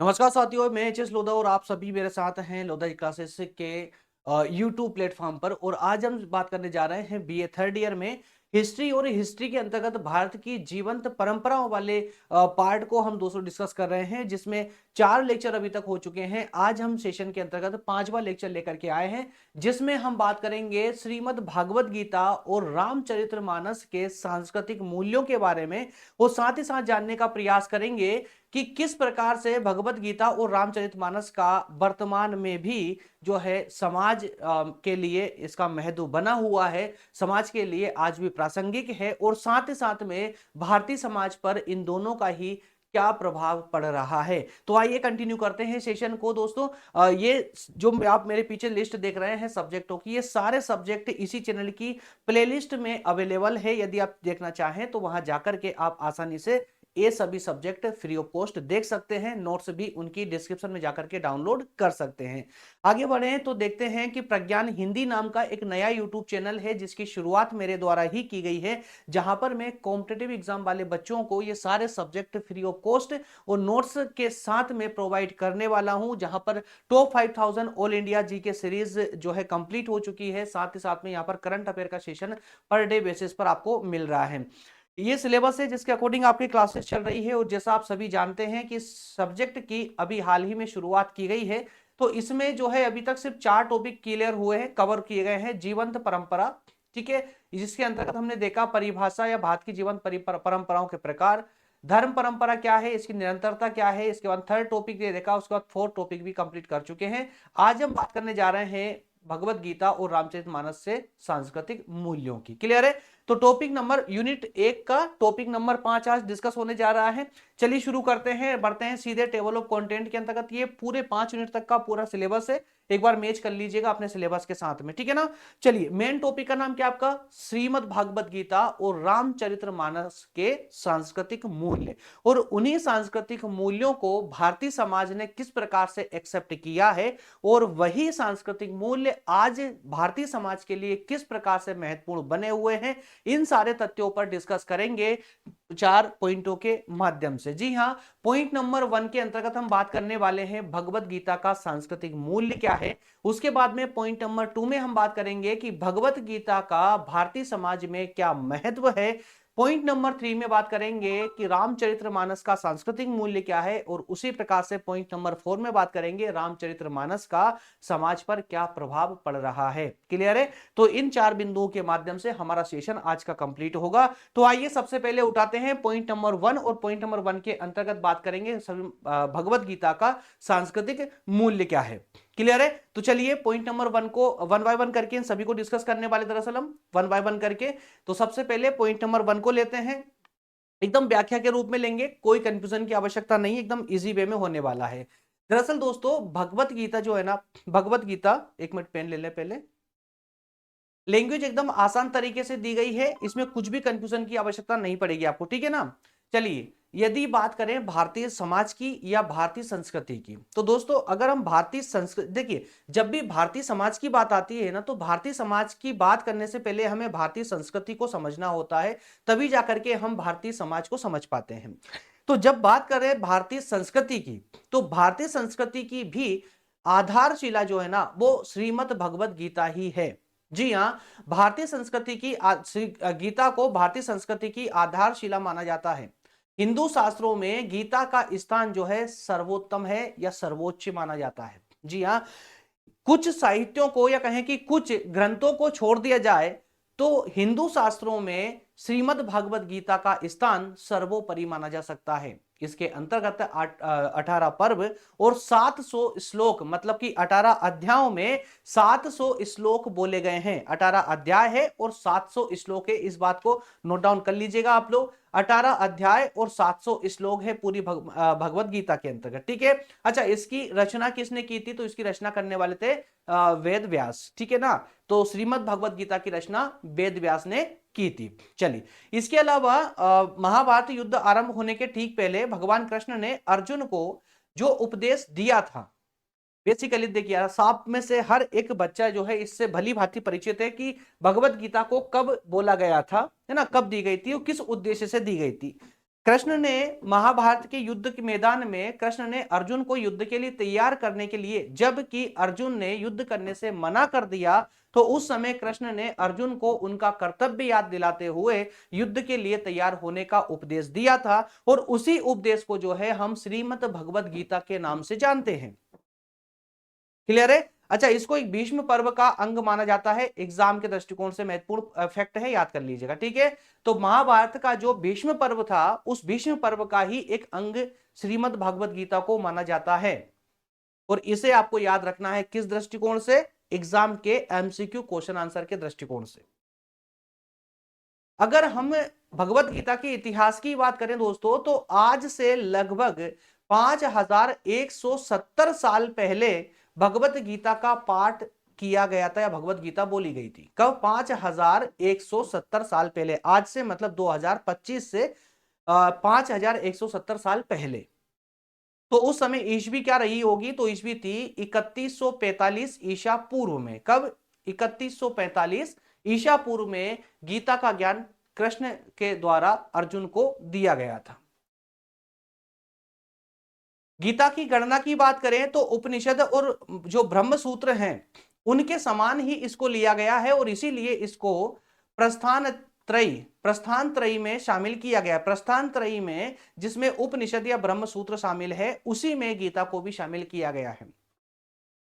नमस्कार साथियों, मैं एच एस लोधा और आप सभी मेरे साथ हैं लोधा क्लासेस के यूट्यूब प्लेटफॉर्म पर। और आज हम बात करने जा रहे हैं बीए थर्ड ईयर में हिस्ट्री। और हिस्ट्री के अंतर्गत भारत की जीवंत परंपराओं वाले पार्ट को हम दोस्तों डिस्कस कर रहे हैं, जिसमें 4 लेक्चर अभी तक हो चुके हैं। आज हम सेशन के अंतर्गत 5वां लेक्चर लेकर के आए हैं, जिसमें हम बात करेंगे श्रीमद् भागवत गीता और रामचरितमानस के सांस्कृतिक मूल्यों के बारे में। और साथ ही साथ जानने का प्रयास करेंगे कि किस प्रकार से भगवत गीता और रामचरितमानस का वर्तमान में भी जो है समाज के लिए इसका महत्व बना हुआ है, समाज के लिए आज भी प्रासंगिक है। और साथ ही साथ में भारतीय समाज पर इन दोनों का ही क्या प्रभाव पड़ रहा है। तो आइए कंटिन्यू करते हैं सेशन को दोस्तों। ये जो आप मेरे पीछे लिस्ट देख रहे हैं सब्जेक्टों की, ये सारे सब्जेक्ट इसी चैनल की प्लेलिस्ट में अवेलेबल है। यदि आप देखना चाहें तो वहां जाकर के आप आसानी से ये सभी सब्जेक्ट फ्री ऑफ कॉस्ट देख सकते हैं। नोट्स भी उनकी डिस्क्रिप्शन में जाकर के डाउनलोड कर सकते हैं। आगे बढ़े तो देखते हैं कि प्रज्ञान हिंदी नाम का एक नया यूट्यूब चैनल है, जिसकी शुरुआत मेरे द्वारा ही की गई है, जहां पर मैं कॉम्पिटेटिव एग्जाम वाले बच्चों को ये सारे सब्जेक्ट फ्री ऑफ कॉस्ट और नोट्स के साथ में प्रोवाइड करने वाला हूं। जहां पर टॉप 5000 ऑल इंडिया जी के सीरीज जो है कंप्लीट हो चुकी है। साथ ही साथ में यहाँ पर करंट अफेयर का सेशन पर डे बेसिस पर आपको मिल रहा है। ये सिलेबस है जिसके अकॉर्डिंग आपकी क्लासेस चल रही है। और जैसा आप सभी जानते हैं कि सब्जेक्ट की अभी हाल ही में शुरुआत की गई है, तो इसमें जो है अभी तक सिर्फ 4 टॉपिक क्लियर हुए हैं, कवर किए गए हैं। जीवंत परंपरा, ठीक है, जिसके अंतर्गत हमने देखा परिभाषा या भारत की जीवंत परंपराओं के प्रकार, धर्म परंपरा क्या है, इसकी निरंतरता क्या है। इसके बाद थर्ड टॉपिक ये देखा, उसके बाद फोर्थ टॉपिक भी कंप्लीट कर चुके हैं। आज हम बात करने जा रहे हैं भगवत गीता और रामचरितमानस से सांस्कृतिक मूल्यों की। क्लियर है? तो टॉपिक नंबर यूनिट 1 का टॉपिक नंबर 5 आज डिस्कस होने जा रहा है। चलिए शुरू करते हैं, बढ़ते हैं सीधे टेबल ऑफ कंटेंट के अंतर्गत। ये पूरे 5 यूनिट तक का पूरा सिलेबस है, एक बार मैच कर लीजिएगा अपने सिलेबस के साथ में, ठीक है ना। चलिए, मेन टॉपिक का नाम क्या आपका, श्रीमद् भागवत गीता और रामचरितमानस के सांस्कृतिक मूल्य। और उन्हीं सांस्कृतिक मूल्यों को भारतीय समाज ने किस प्रकार से एक्सेप्ट किया है, और वही सांस्कृतिक मूल्य आज भारतीय समाज के लिए किस प्रकार से महत्वपूर्ण बने हुए हैं, इन सारे तथ्यों पर डिस्कस करेंगे 4 पॉइंटों के माध्यम से। जी हां, पॉइंट नंबर 1 के अंतर्गत हम बात करने वाले हैं भगवत गीता का सांस्कृतिक मूल्य क्या है। उसके बाद में पॉइंट नंबर 2 में हम बात करेंगे कि भगवत गीता का भारतीय समाज में क्या महत्व है। पॉइंट नंबर 3 में बात करेंगे कि रामचरितमानस का सांस्कृतिक मूल्य क्या है। और उसी प्रकार से पॉइंट नंबर 4 में बात करेंगे रामचरितमानस का समाज पर क्या प्रभाव पड़ रहा है। क्लियर है? तो इन 4 बिंदुओं के माध्यम से हमारा सेशन आज का कंप्लीट होगा। तो आइए सबसे पहले उठाते हैं पॉइंट नंबर 1, और पॉइंट नंबर 1 के अंतर्गत बात करेंगे भगवत गीता का सांस्कृतिक मूल्य क्या है। क्लियर है? तो चलिए पॉइंट नंबर 1 को वन बाय वन करके इन सभी को डिस्कस करने वाले, दरअसल हम वन बाय वन करके। तो सबसे पहले पॉइंट नंबर 1 को लेते हैं, एकदम व्याख्या के रूप में लेंगे, कोई कंफ्यूजन की आवश्यकता नहीं, एकदम इजी वे में होने वाला है। दरअसल दोस्तों भगवत गीता जो है ना, भगवत गीता, एक मिनट पेन ले ले पहले। लैंग्वेज एकदम आसान तरीके से दी गई है, इसमें कुछ भी कंफ्यूजन की आवश्यकता नहीं पड़ेगी आपको, ठीक है ना। चलिए, यदि बात करें भारतीय समाज की या भारतीय संस्कृति की, तो दोस्तों अगर हम भारतीय संस्कृति, देखिए जब भी भारतीय समाज की बात आती है ना, तो भारतीय समाज की बात करने से पहले हमें भारतीय संस्कृति को समझना होता है, तभी जाकर के हम भारतीय समाज को समझ पाते हैं। तो जब बात करें भारतीय संस्कृति की, तो भारतीय संस्कृति की भी आधारशिला जो है ना, वो श्रीमद् भगवत गीता ही है। जी हां, भारतीय संस्कृति की गीता को भारतीय संस्कृति की आधारशिला माना जाता है। हिंदू शास्त्रों में गीता का स्थान जो है सर्वोत्तम है या सर्वोच्च माना जाता है। जी हां, कुछ साहित्यों को या कहें कि कुछ ग्रंथों को छोड़ दिया जाए तो हिंदू शास्त्रों में श्रीमद् भागवत गीता का स्थान सर्वोपरि माना जा सकता है। इसके अंतर्गत 18 पर्व और 700 श्लोक, मतलब कि 18 अध्यायों में 700 श्लोक बोले गए हैं। 18 अध्याय है और 700 श्लोक है, इस बात को नोट डाउन कर लीजिएगा आप लोग। 18 अध्याय और 700 श्लोक है पूरी भगवत गीता के अंतर्गत, ठीक है। अच्छा, इसकी रचना किसने की थी, तो इसकी रचना करने वाले थे वेद व्यास, ठीक है ना। तो श्रीमद् भगवत गीता की रचना वेद व्यास ने की थी। चलिए, इसके अलावा महाभारत युद्ध आरंभ होने के ठीक पहले भगवान कृष्ण ने अर्जुन को जो उपदेश दिया था, बेसिकली देखिए सांप में से हर एक बच्चा जो है इससे भली भांति परिचित है कि भगवत गीता को कब बोला गया था, है ना, कब दी गई थी और किस उद्देश्य से दी गई थी। कृष्ण ने महाभारत के युद्ध के मैदान में कृष्ण ने अर्जुन को युद्ध के लिए तैयार करने के लिए, जबकि अर्जुन ने युद्ध करने से मना कर दिया, तो उस समय कृष्ण ने अर्जुन को उनका कर्तव्य याद दिलाते हुए युद्ध के लिए तैयार होने का उपदेश दिया था। और उसी उपदेश को जो है हम श्रीमद् भगवद गीता के नाम से जानते हैं। क्लियर है? अच्छा, इसको एक भीष्म पर्व का अंग माना जाता है, एग्जाम के दृष्टिकोण से महत्वपूर्ण फैक्ट है, याद कर लीजिएगा। ठीक है, तो महाभारत का जो भीष्म पर्व था, उस भीष्म पर्व का ही एक अंग श्रीमद् भागवत गीता को माना जाता है। और इसे आपको याद रखना है किस दृष्टिकोण से? एग्जाम के एमसीक्यू क्वेश्चन आंसर के दृष्टिकोण से। अगर हम भगवत गीता के इतिहास की बात करें दोस्तों, तो आज से लगभग 5170 साल पहले भगवत गीता का पाठ किया गया था या भगवत गीता बोली गई थी। कब? 5170 साल पहले। आज से मतलब 2025 से 5170 साल पहले। तो उस समय ईस्वी क्या रही होगी? तो ईस्वी थी 3145 ईसा पूर्व में। कब? 3145 ईसा पूर्व में गीता का ज्ञान कृष्ण के द्वारा अर्जुन को दिया गया था। गीता की गणना की बात करें तो उपनिषद और जो ब्रह्म सूत्र हैं उनके समान ही इसको लिया गया है, और इसीलिए इसको प्रस्थान त्रयी में शामिल किया गया। प्रस्थान त्रयी में जिसमें उपनिषद या ब्रह्म सूत्र शामिल है, उसी में गीता को भी शामिल किया गया है।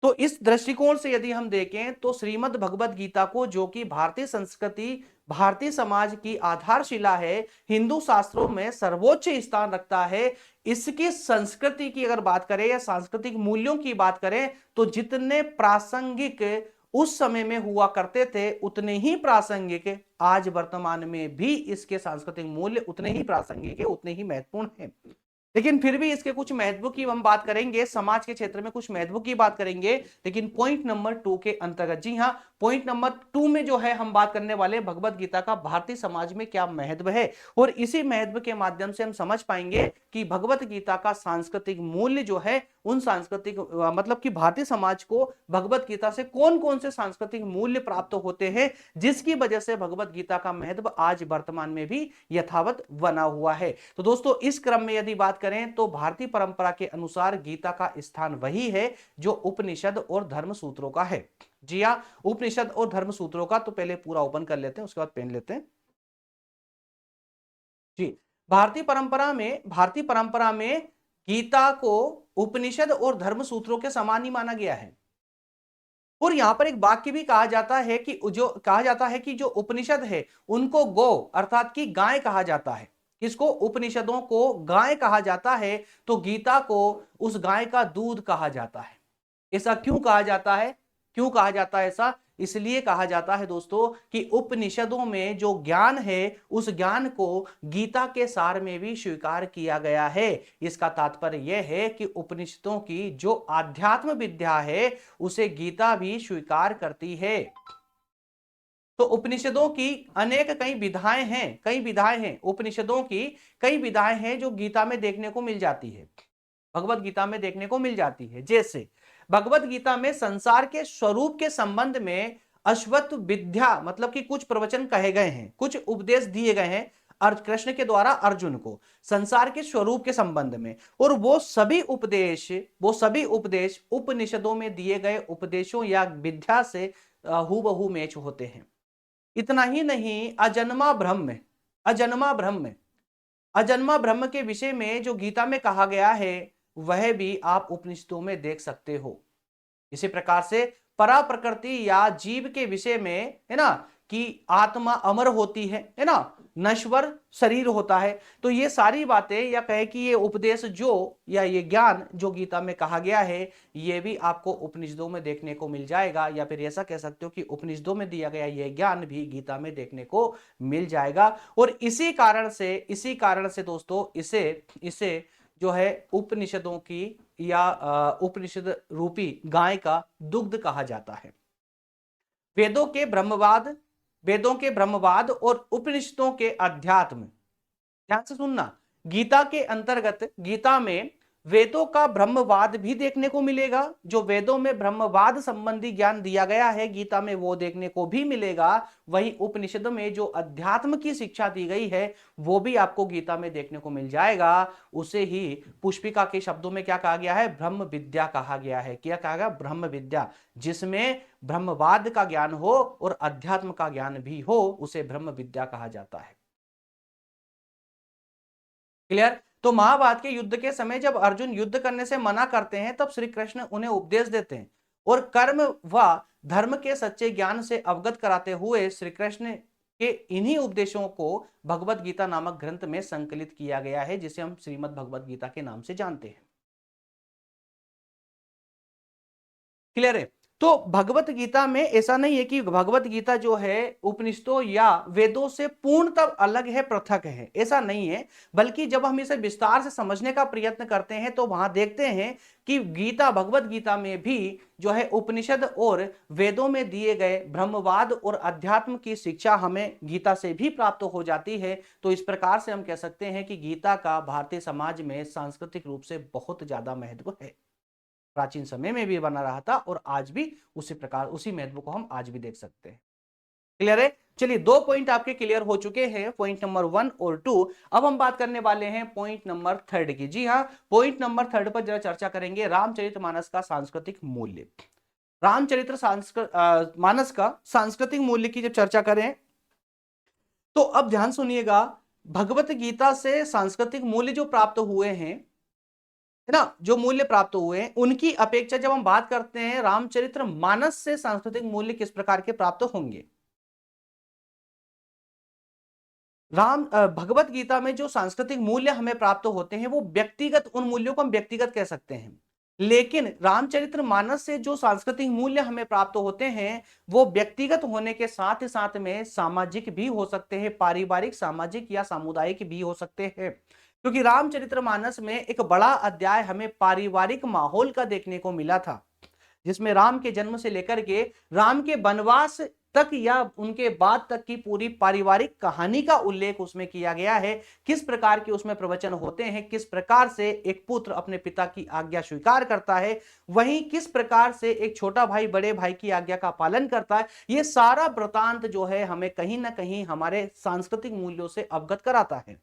तो इस दृष्टिकोण से यदि हम देखें तो श्रीमद् भगवद गीता को, जो कि भारतीय संस्कृति, भारतीय समाज की आधारशिला है, हिंदू शास्त्रों में सर्वोच्च स्थान रखता है। इसकी संस्कृति की अगर बात करें या सांस्कृतिक मूल्यों की बात करें, तो जितने प्रासंगिक उस समय में हुआ करते थे, उतने ही प्रासंगिक आज वर्तमान में भी इसके सांस्कृतिक मूल्य उतने ही प्रासंगिक है, उतने ही महत्वपूर्ण है। लेकिन फिर भी इसके कुछ महत्व की हम बात करेंगे, समाज के क्षेत्र में कुछ महत्व की बात करेंगे, लेकिन पॉइंट नंबर 2 के अंतर्गत। जी हां, पॉइंट नंबर 2 में जो है हम बात करने वाले भगवत गीता का भारतीय समाज में क्या महत्व है, और इसी महत्व के माध्यम से हम समझ पाएंगे कि भगवत गीता का सांस्कृतिक मूल्य जो है, उन सांस्कृतिक मतलब कि भारतीय समाज को भगवत गीता से कौन कौन से सांस्कृतिक मूल्य प्राप्त होते हैं, जिसकी वजह से भगवत गीता का महत्व आज वर्तमान में भी यथावत बना हुआ है। तो दोस्तों, इस क्रम में यदि बात करें तो भारतीय परंपरा के अनुसार गीता का स्थान वही है जो उपनिषद और धर्म सूत्रों का है। जी हां, उपनिषद और धर्म सूत्रों का। तो पहले पूरा ओपन कर लेते हैं, उसके बाद पेन लेते हैं। जी, भारतीय परंपरा में गीता को उपनिषद और धर्म सूत्रों के समान ही माना गया है। और यहां पर एक वाक्य भी कहा जाता है कि जो उपनिषद है उनको गो अर्थात कि गाय कहा जाता है। किसको? उपनिषदों को गाय कहा जाता है, तो गीता को उस गाय का दूध कहा जाता है। ऐसा क्यों कहा जाता है? क्यों कहा जाता है ऐसा? इसलिए कहा जाता है दोस्तों कि उपनिषदों में जो ज्ञान है, उस ज्ञान को गीता के सार में भी स्वीकार किया गया है। इसका तात्पर्य यह है कि उपनिषदों की जो आध्यात्म विद्या है, उसे गीता भी स्वीकार करती है। तो उपनिषदों की अनेक कई विधाएं हैं उपनिषदों की, कई विधाएं हैं जो गीता में देखने को मिल जाती है, भगवत गीता में देखने को मिल जाती है। जैसे भगवत गीता में संसार के स्वरूप के संबंध में अश्वत्थ विद्या मतलब कि कुछ प्रवचन कहे गए हैं, कुछ उपदेश दिए गए हैं कृष्ण के द्वारा अर्जुन को संसार के स्वरूप के संबंध में, और वो सभी उपदेश उपनिषदों में दिए गए उपदेशों या विद्या से हूबहू मैच होते हैं। इतना ही नहीं, अजन्मा ब्रह्म के विषय में जो गीता में कहा गया है, वह भी आप उपनिषदों में देख सकते हो। इसी प्रकार से परा प्रकृति या जीव के विषय में है ना, कि आत्मा अमर होती है ना, नश्वर शरीर होता है। तो ये सारी बातें या कहे कि ये उपदेश या ये ज्ञान जो गीता में कहा गया है, ये भी आपको उपनिषदों में देखने को मिल जाएगा, या फिर ऐसा कह सकते हो कि उपनिषदों में दिया गया ये ज्ञान भी गीता में देखने को मिल जाएगा। और इसी कारण से दोस्तों इसे जो है उपनिषदों की या उपनिषद रूपी गाय का दुग्ध कहा जाता है। वेदों के ब्रह्मवाद और उपनिषदों के अध्यात्म, ध्यान से सुनना, गीता के अंतर्गत, गीता में वेदों का ब्रह्मवाद भी देखने को मिलेगा। जो वेदों में ब्रह्मवाद संबंधी ज्ञान दिया गया है गीता में, वो देखने को भी मिलेगा। वही उपनिषदों में जो अध्यात्म की शिक्षा दी गई है वो भी आपको गीता में देखने को मिल जाएगा। उसे ही पुष्पिका के शब्दों में क्या कहा गया है? ब्रह्म विद्या कहा गया है। क्या कहा गया? ब्रह्म विद्या, जिसमें ब्रह्मवाद का ज्ञान हो और अध्यात्म का ज्ञान भी हो, उसे ब्रह्म विद्या कहा जाता है। क्लियर? तो महाभारत के युद्ध के समय जब अर्जुन युद्ध करने से मना करते हैं तब श्री कृष्ण उन्हें उपदेश देते हैं और कर्म व धर्म के सच्चे ज्ञान से अवगत कराते हुए श्री कृष्ण के इन्हीं उपदेशों को भगवत गीता नामक ग्रंथ में संकलित किया गया है, जिसे हम श्रीमद् भगवत गीता के नाम से जानते हैं। क्लियर है? तो भगवत गीता में ऐसा नहीं है कि भगवत गीता जो है उपनिषदों या वेदों से पूर्णतः अलग है, पृथक है, ऐसा नहीं है। बल्कि जब हम इसे विस्तार से समझने का प्रयत्न करते हैं तो वहां देखते हैं कि गीता, भगवत गीता में भी जो है उपनिषद और वेदों में दिए गए ब्रह्मवाद और अध्यात्म की शिक्षा हमें गीता से भी प्राप्त हो जाती है। तो इस प्रकार से हम कह सकते हैं कि गीता का भारतीय समाज में सांस्कृतिक रूप से बहुत ज्यादा महत्व है। प्राचीन समय में भी बना रहा था और आज भी उसी प्रकार, उसी महत्व को हम आज भी देख सकते हैं। क्लियर है? चलिए, 2 पॉइंट आपके क्लियर हो चुके हैं, पॉइंट नंबर 1 और 2। अब हम बात करने वाले हैं पॉइंट नंबर 3 की। जी हाँ, पॉइंट नंबर 3 पर जरा चर्चा करेंगे, रामचरितमानस का सांस्कृतिक मूल्य। मानस का सांस्कृतिक मूल्य की जब चर्चा करें तो अब ध्यान सुनिएगा, भगवत गीता से सांस्कृतिक मूल्य जो प्राप्त हुए हैं, है ना, जो मूल्य प्राप्त हुए हैं उनकी अपेक्षा जब हम बात करते हैं रामचरितमानस से सांस्कृतिक मूल्य किस प्रकार के प्राप्त होंगे। भगवत गीता में जो सांस्कृतिक मूल्य हमें प्राप्त होते हैं वो व्यक्तिगत, उन मूल्यों को हम व्यक्तिगत कह सकते हैं। लेकिन रामचरितमानस से जो सांस्कृतिक मूल्य हमें प्राप्त होते हैं वो व्यक्तिगत होने के साथ साथ में सामाजिक भी हो सकते हैं, पारिवारिक, सामाजिक या सामुदायिक भी हो सकते हैं। क्योंकि रामचरितमानस में एक बड़ा अध्याय हमें पारिवारिक माहौल का देखने को मिला था, जिसमें राम के जन्म से लेकर के राम के वनवास तक या उनके बाद तक की पूरी पारिवारिक कहानी का उल्लेख उसमें किया गया है। किस प्रकार के उसमें प्रवचन होते हैं, किस प्रकार से एक पुत्र अपने पिता की आज्ञा स्वीकार करता है, वहीं किस प्रकार से एक छोटा भाई बड़े भाई की आज्ञा का पालन करता है। यह सारा वृतांत जो है हमें कहीं ना कहीं हमारे सांस्कृतिक मूल्यों से अवगत कराता है।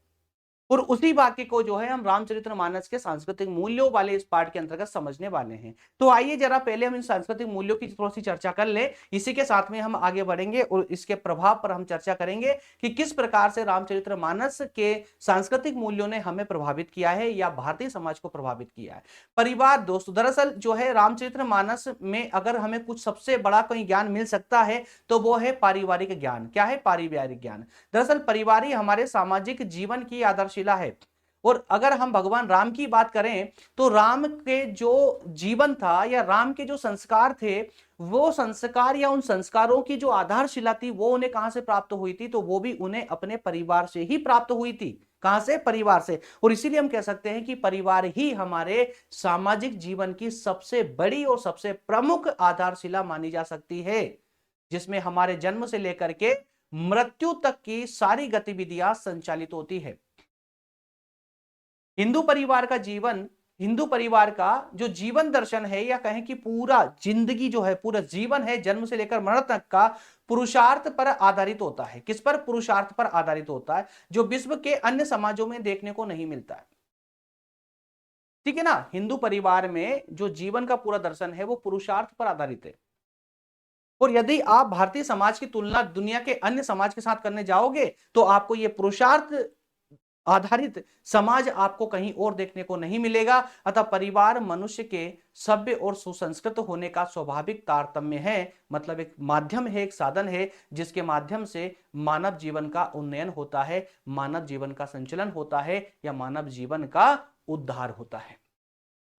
और उसी वाक्य को जो है हम रामचरितमानस के सांस्कृतिक मूल्यों वाले इस पार्ट के अंतर्गत समझने वाले हैं। तो आइए जरा पहले हम इन सांस्कृतिक मूल्यों की थोड़ी सी चर्चा कर ले, इसी के साथ में हम आगे बढ़ेंगे और इसके प्रभाव पर हम चर्चा करेंगे कि किस प्रकार से रामचरितमानस के सांस्कृतिक मूल्यों ने हमें प्रभावित किया है या भारतीय समाज को प्रभावित किया है। परिवार दोस्तों, दरअसल जो है रामचरितमानस में अगर हमें कुछ सबसे बड़ा कोई ज्ञान मिल सकता है तो वो है पारिवारिक ज्ञान। क्या है? पारिवारिक ज्ञान। दरअसल परिवार ही हमारे सामाजिक जीवन की आधारशिला है। और अगर हम भगवान राम की बात करें तो राम के जो जीवन था या राम के जो संस्कार थे, वो संस्कार या उन संस्कारों की जो आधारशिला थी वो उन्हें कहां से प्राप्त हुई थी? तो वो भी उन्हें अपने परिवार से ही प्राप्त हुई थी। कहां से? परिवार से। और इसीलिए हम कह सकते हैं कि परिवार ही हमारे सामाजिक जीवन की सबसे बड़ी और सबसे प्रमुख आधारशिला मानी जा सकती है, जिसमें हमारे जन्म से लेकर के मृत्यु तक की सारी गतिविधियां संचालित होती है। हिंदू परिवार का जीवन, हिंदू परिवार का जो जीवन दर्शन है या कहें कि पूरा जिंदगी जो है, पूरा जीवन है जन्म से लेकर मरण तक का, पुरुषार्थ पर आधारित होता है। किस पर? पुरुषार्थ पर आधारित होता है, जो विश्व के अन्य समाजों में देखने को नहीं मिलता है। ठीक है ना? हिंदू परिवार में जो जीवन का पूरा दर्शन है वो पुरुषार्थ पर आधारित है। और यदि आप भारतीय समाज की तुलना दुनिया के अन्य समाज के साथ करने जाओगे तो आपको यह पुरुषार्थ आधारित समाज आपको कहीं और देखने को नहीं मिलेगा। अतः परिवार मनुष्य के सभ्य और सुसंस्कृत होने का स्वाभाविक तारतम्य है, मतलब एक माध्यम है, एक साधन है जिसके माध्यम से मानव जीवन का उन्नयन होता है, मानव जीवन का संचलन होता है या मानव जीवन का उद्धार होता है।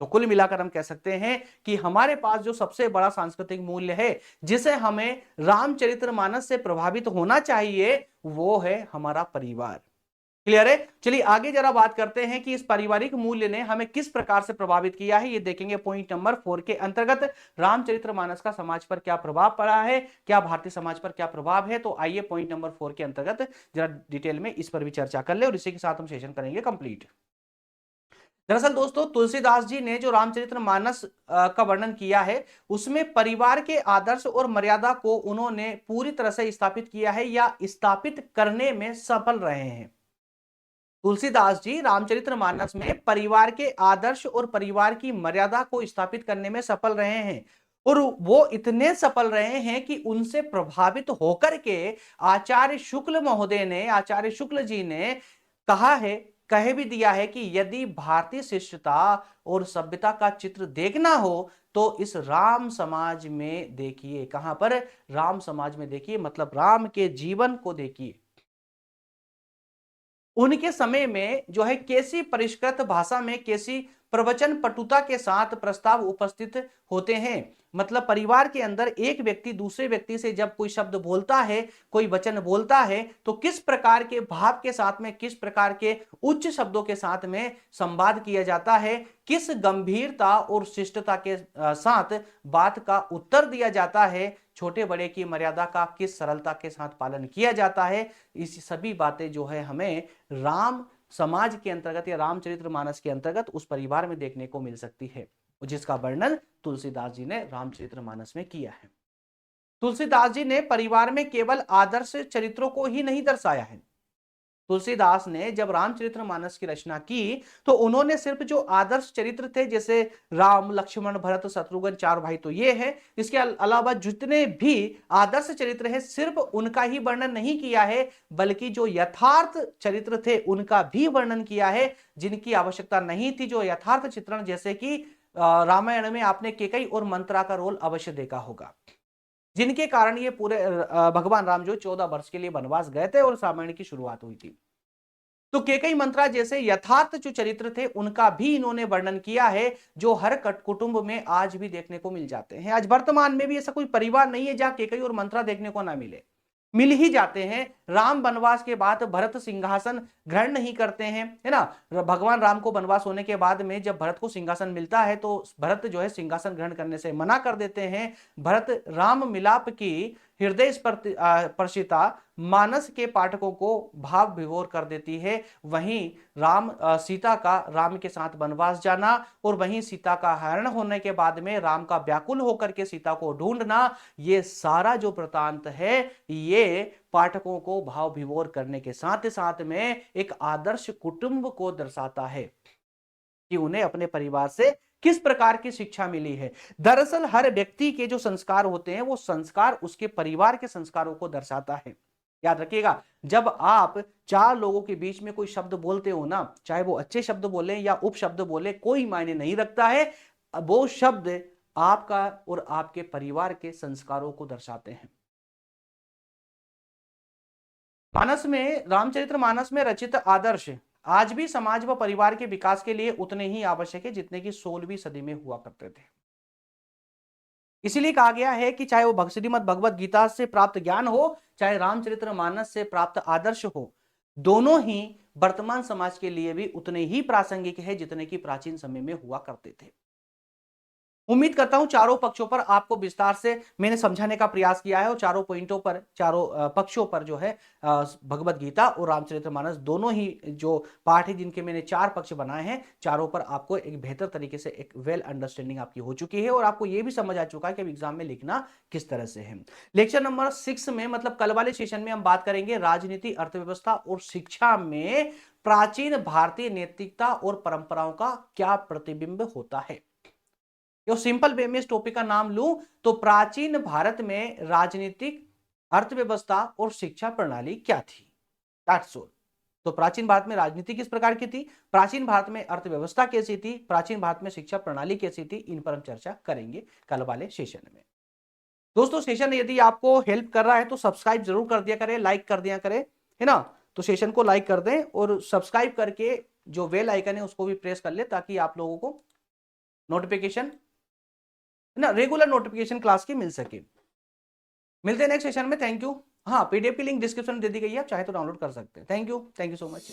तो कुल मिलाकर हम कह सकते हैं कि हमारे पास जो सबसे बड़ा सांस्कृतिक मूल्य है जिसे हमें रामचरितमानस से प्रभावित होना चाहिए वो है हमारा परिवार। क्लियर है? चलिए आगे जरा बात करते हैं कि इस पारिवारिक मूल्य ने हमें किस प्रकार से प्रभावित किया है। ये देखेंगे पॉइंट नंबर 4 के अंतर्गत, रामचरितमानस का समाज पर क्या प्रभाव पड़ा है, क्या भारतीय समाज पर क्या प्रभाव है। तो आइए पॉइंट नंबर 4 के अंतर्गत जरा डिटेल में इस पर भी चर्चा कर ले और इसी के साथ हम सेशन करेंगे कंप्लीट। दरअसल दोस्तों तुलसीदास जी ने जो रामचरितमानस का वर्णन किया है उसमें परिवार के आदर्श और मर्यादा को उन्होंने पूरी तरह से स्थापित किया है या स्थापित करने में सफल रहे हैं। तुलसीदास जी रामचरितमानस में परिवार के आदर्श और परिवार की मर्यादा को स्थापित करने में सफल रहे हैं और वो इतने सफल रहे हैं कि उनसे प्रभावित होकर के आचार्य शुक्ल जी ने कहा है, कह भी दिया है कि यदि भारतीय शिष्टता और सभ्यता का चित्र देखना हो तो इस राम समाज में देखिए। कहां पर? राम समाज में देखिए, मतलब राम के जीवन को देखिए। उनके समय में जो है कैसी परिष्कृत भाषा में कैसी प्रवचन पटुता के साथ प्रस्ताव उपस्थित होते हैं। मतलब परिवार के अंदर एक व्यक्ति दूसरे व्यक्ति से जब कोई शब्द बोलता है, कोई वचन बोलता है, तो किस प्रकार के भाव के साथ में, किस प्रकार के उच्च शब्दों के साथ में संवाद किया जाता है, किस गंभीरता और शिष्टता के साथ बात का उत्तर दिया जाता है, छोटे बड़े की मर्यादा का किस सरलता के साथ पालन किया जाता है। इस सभी बातें जो है हमें राम समाज के अंतर्गत या रामचरितमानस के अंतर्गत उस परिवार में देखने को मिल सकती है, जिसका वर्णन तुलसीदास जी ने रामचरितमानस में किया है। तुलसीदास जी ने परिवार में केवल आदर्श चरित्रों को ही नहीं दर्शाया है। तुलसीदास ने जब रामचरितमानस की रचना की तो उन्होंने सिर्फ जो आदर्श चरित्र थे, जैसे राम लक्ष्मण भरत शत्रुघ्न चार भाई तो ये है, इसके अलावा जितने भी आदर्श चरित्र हैं सिर्फ उनका ही वर्णन नहीं किया है, बल्कि जो यथार्थ चरित्र थे उनका भी वर्णन किया है, जिनकी आवश्यकता नहीं थी जो यथार्थ चित्रण, जैसे कि रामायण में आपने केकई और मंत्रा का रोल अवश्य देखा होगा, जिनके कारण ये पूरे भगवान राम जो 14 वर्ष के लिए वनवास गए थे और रामायण की शुरुआत हुई थी। तो केकई मंत्रा जैसे यथार्थ जो चरित्र थे उनका भी इन्होंने वर्णन किया है, जो हर कुटुंब में आज भी देखने को मिल जाते हैं। आज वर्तमान में भी ऐसा कोई परिवार नहीं है जहां केकई और मंत्रा देखने को ना मिले, मिल ही जाते हैं। राम वनवास के बाद भरत सिंहासन ग्रहण नहीं करते हैं, है ना। भगवान राम को वनवास होने के बाद में जब भरत को सिंहासन मिलता है तो भरत जो है सिंहासन ग्रहण करने से मना कर देते हैं। भरत राम मिलाप की हृदय स्पर्शिता मानस के पाठकों को भाव विभोर कर देती है। वहीं सीता का राम के साथ वनवास जाना और वहीं सीता का हरण होने के बाद में राम का व्याकुल होकर के सीता को ढूंढना, ये सारा जो वृतांत है ये पाठकों को भाव विभोर करने के साथ साथ में एक आदर्श कुटुंब को दर्शाता है कि उन्हें अपने परिवार से किस प्रकार की शिक्षा मिली है। दरअसल हर व्यक्ति के जो संस्कार होते हैं वो संस्कार उसके परिवार के संस्कारों को दर्शाता है। याद रखिएगा, जब आप चार लोगों के बीच में कोई शब्द बोलते हो ना, चाहे वो अच्छे शब्द बोले या उपशब्द बोले, कोई मायने नहीं रखता है, वो शब्द आपका और आपके परिवार के संस्कारों को दर्शाते हैं। रामचरितमानस में रचित आदर्श आज भी समाज व परिवार के विकास के लिए उतने ही आवश्यक है जितने कि 16वीं सदी में हुआ करते थे। इसीलिए कहा गया है कि चाहे वो श्रीमद् भगवत गीता से प्राप्त ज्ञान हो, चाहे रामचरितमानस से प्राप्त आदर्श हो, दोनों ही वर्तमान समाज के लिए भी उतने ही प्रासंगिक है जितने कि प्राचीन समय में हुआ करते थे। उम्मीद करता हूं चारों पक्षों पर आपको विस्तार से मैंने समझाने का प्रयास किया है और चारों पॉइंटों पर, चारों पक्षों पर जो है भगवत गीता और रामचरितमानस दोनों ही जो पाठ है जिनके मैंने चार पक्ष बनाए हैं, चारों पर आपको एक बेहतर तरीके से एक वेल अंडरस्टैंडिंग आपकी हो चुकी है और आपको यह भी समझ आ चुका है कि अब एग्जाम में लिखना किस तरह से है। लेक्चर नंबर 6 में, मतलब कल वाले सेशन में हम बात करेंगे राजनीति, अर्थव्यवस्था और शिक्षा में प्राचीन भारतीय नैतिकता और परंपराओं का क्या प्रतिबिंब होता है। जो सिंपल वे में इस टॉपिक का नाम लूं तो प्राचीन भारत में राजनीतिक, अर्थव्यवस्था और शिक्षा प्रणाली क्या थी, दैट्स ऑल। तो प्राचीन भारत में राजनीति किस प्रकार की थी, प्राचीन भारत में अर्थव्यवस्था कैसी थी, प्राचीन भारत में शिक्षा प्रणाली कैसी थी, इन पर हम चर्चा करेंगे कल वाले सेशन में। दोस्तों सेशन यदि आपको हेल्प कर रहा है तो सब्सक्राइब जरूर कर दिया करें, लाइक कर दिया करें, है ना। तो सेशन को लाइक कर दें और सब्सक्राइब करके जो बेल आइकन है उसको भी प्रेस कर ले ताकि आप लोगों को नोटिफिकेशन ना, रेगुलर नोटिफिकेशन क्लास की मिल सके। मिलते हैं नेक्स्ट सेशन में। Thank you. हाँ, पीडीएफ की लिंक डिस्क्रिप्शन में दे दी गई है, आप चाहे तो डाउनलोड कर सकते हैं। Thank you so much.